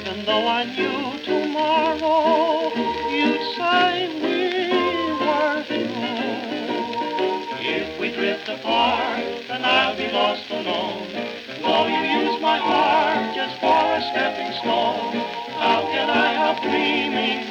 Even though I knew tomorrow you'd say we were through. If we drift apart, then I'll be lost alone. Though you use my heart just for a stepping stone, how can I help dreaming